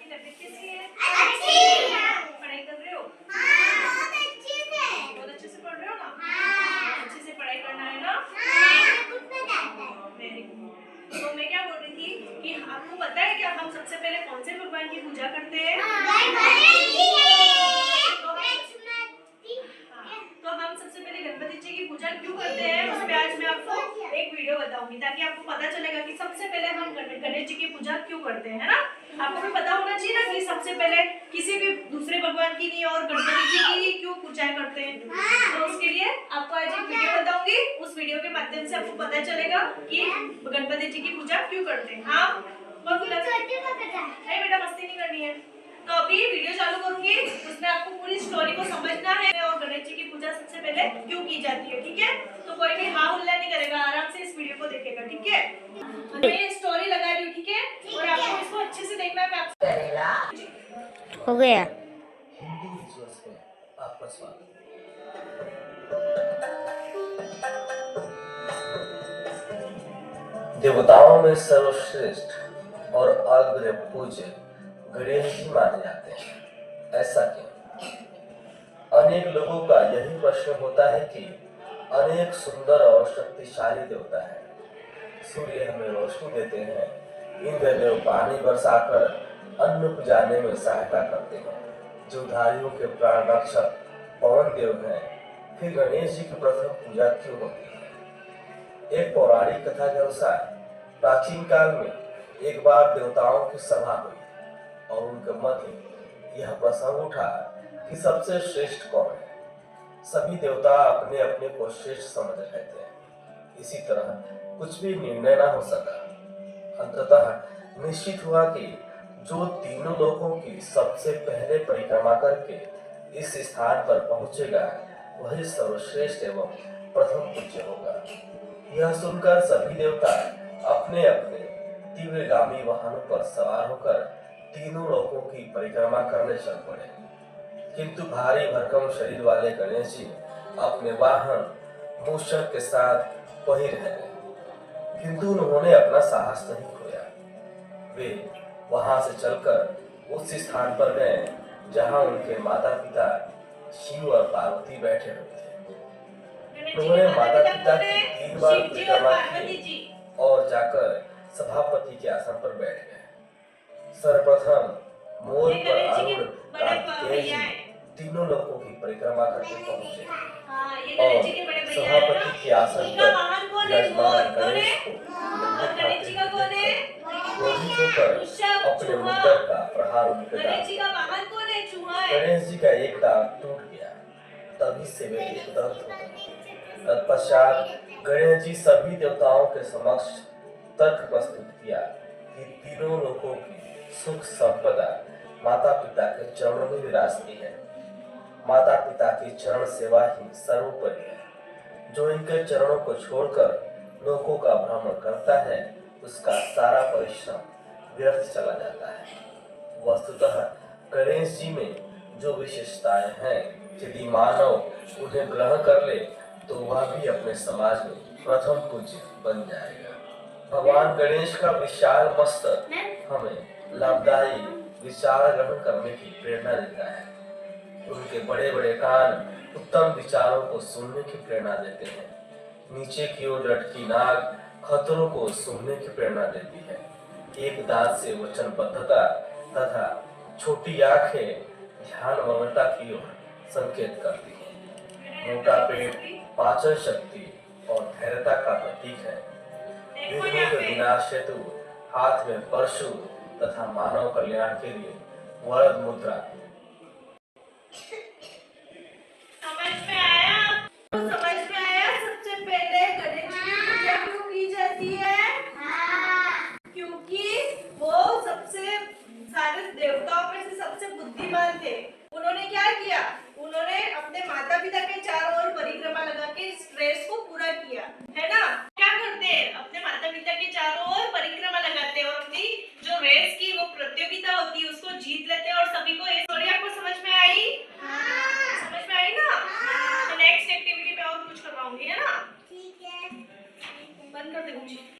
आपकी तबीयत कैसी है? अच्छी है। पढ़ाई कर रहे हो? बहुत अच्छे से। बहुत अच्छे से पढ़ रहे हो ना? अच्छे से पढ़ाई करना है ना? Very good. तो मैं क्या बोल रही थी कि आपको पता है क्या हम सबसे पहले कौन से भगवान की पूजा करते हैं? तो हम सबसे पहले गणपति जी की पूजा क्यों करते हैं, उस पे आज मैं आपको एक वीडियो बताऊंगी ताकि आपको पता चलेगा कि सबसे पहले हम गणेश जी की पूजा क्यों करते हैं, है ना? आपको भी पता होना चाहिए ना कि सबसे पहले किसी भी दूसरे भगवान की नहीं और गणपति जी की ही क्यों पूजा करते हैं। तो उसके लिए आपको आज एक वीडियो बताऊंगी, उस वीडियो के माध्यम से आपको पता चलेगा कि गणपति जी की पूजा क्यों करते हैं। हाँ नहीं बेटा, मस्ती नहीं करनी है। तो अभी वीडियो चालू करूंगी, उसमें आपको पूरी स्टोरी को समझना है और गणेश जी की पूजा सबसे पहले क्यों की जाती है, ठीक है? तो कोई भी हाँ हुल्ला नहीं करेगा, आराम से इस वीडियो को देखेगा, ठीक है? मैं ये स्टोरी लगा रही हूँ, ठीक है? और आपको इसको अच्छे से देखना है। मैं आपको हो गया। हिंदू रिचुअल्स में आपका स्वागत। देवताओं में सर्वश्रेष्ठ और अग्र पूज्य गणेश जी माने जाते हैं। ऐसा क्यों? अनेक लोगों का यही प्रश्न होता है कि अनेक सुंदर और शक्तिशाली देवता है। सूर्य हमें रोशनी देते हैं, इंद्रदेव पानी बरसाकर अन्न उपजाने में सहायता करते हैं, जलधारियों के प्राण रक्षक पवन देव हैं। फिर गणेश जी की प्रथम पूजा क्यों होती है? एक पौराणिक कथा के अनुसार प्राचीन काल में एक बार देवताओं की सभा हुई और उनके मध्य यह प्रसंग उठा कि सबसे श्रेष्ठ कौन है। सभी देवता अपने अपने को श्रेष्ठ समझ रहे थे। इसी तरह कुछ भी निर्णय न हो सका। अंततः निश्चित हुआ कि जो तीनों लोकों की सबसे पहले परिक्रमा करके इस स्थान पर पहुंचेगा वही सर्वश्रेष्ठ एवं प्रथम पूज्य होगा। यह सुनकर सभी देवता अपने अपने तीव्रगामी वाहनों पर सवार होकर तीनों लोकों की परिक्रमा करने चल पड़े। किंतु भारी भरकम शरीर वाले गणेश जी अपने वाहन मूषक के साथ वहीं रह गए, किंतु उन्होंने अपना साहस नहीं खोया। वे वहां से चलकर उस स्थान पर गए जहां उनके माता पिता शिव और पार्वती बैठे हुए थे। उन्होंने माता पिता की 3 बार परिक्रमा की और जाकर सभापति के आसन पर बैठ गए। सर्वप्रथम मोर पर आरूढ़ कार्तिकेय जी तीनों लोकों की परिक्रमा करके पहुंचे और सभापति के आसन पर विराजमान गणेश को क्रोधित होकर अपने मुद्दर का प्रहार उनके गणेश जी का एक दांत टूट गया। तभी से वे दर्द हो गए। तत्पश्चात गणेश जी सभी देवताओं के समक्ष तर्क प्रस्तुत किया कि तीनों लोगों की सुख संपदा माता पिता के चरणों में विराजती है। माता पिता की चरण सेवा ही सर्वोपरि है। जो इनके चरणों को छोड़कर लोगों का भ्रमण करता है उसका सारा परिश्रम व्यर्थ चला जाता है। वस्तुतः गणेश जी में जो विशेषताएं हैं, यदि मानव उन्हें ग्रहण कर ले तो वह भी अपने समाज में प्रथम पूज्य बन जाएगा। भगवान गणेश का विशाल मस्तक हमें लाभदायी विचार ग्रहण करने की प्रेरणा देता है। उनके बड़े बड़े कान उत्तम विचारों को सुनने की प्रेरणा देते हैं। नीचे की ओर लटकी नाक खतरों को सुनने की प्रेरणा देती है। एक दांत से वचनबद्धता तथा छोटी आंखें ध्यान मग्नता की ओर संकेत करती है। मोटा पेट पाचन शक्ति और धैर्यता का प्रतीक है। विघ्नों के विनाश हेतु हाथ में परशु तथा मानव कल्याण के लिए वरद मुद्रा। समझ में आया सबसे पहले गणेश जी की पूजा क्यों की जाती है? क्योंकि वो सबसे सारे देवताओं में से सबसे बुद्धिमान थे। उन्होंने क्या किया? उन्होंने अपने माता पिता के चारों ओर परिक्रमा लगा के इस रेस को पूरा किया, है ना? क्या करते हैं? अपने माता पिता के चारों ओर परिक्रमा लगाते हैं और अपनी जो रेस की वो प्रतियोगिता होती है उसको जीत लेते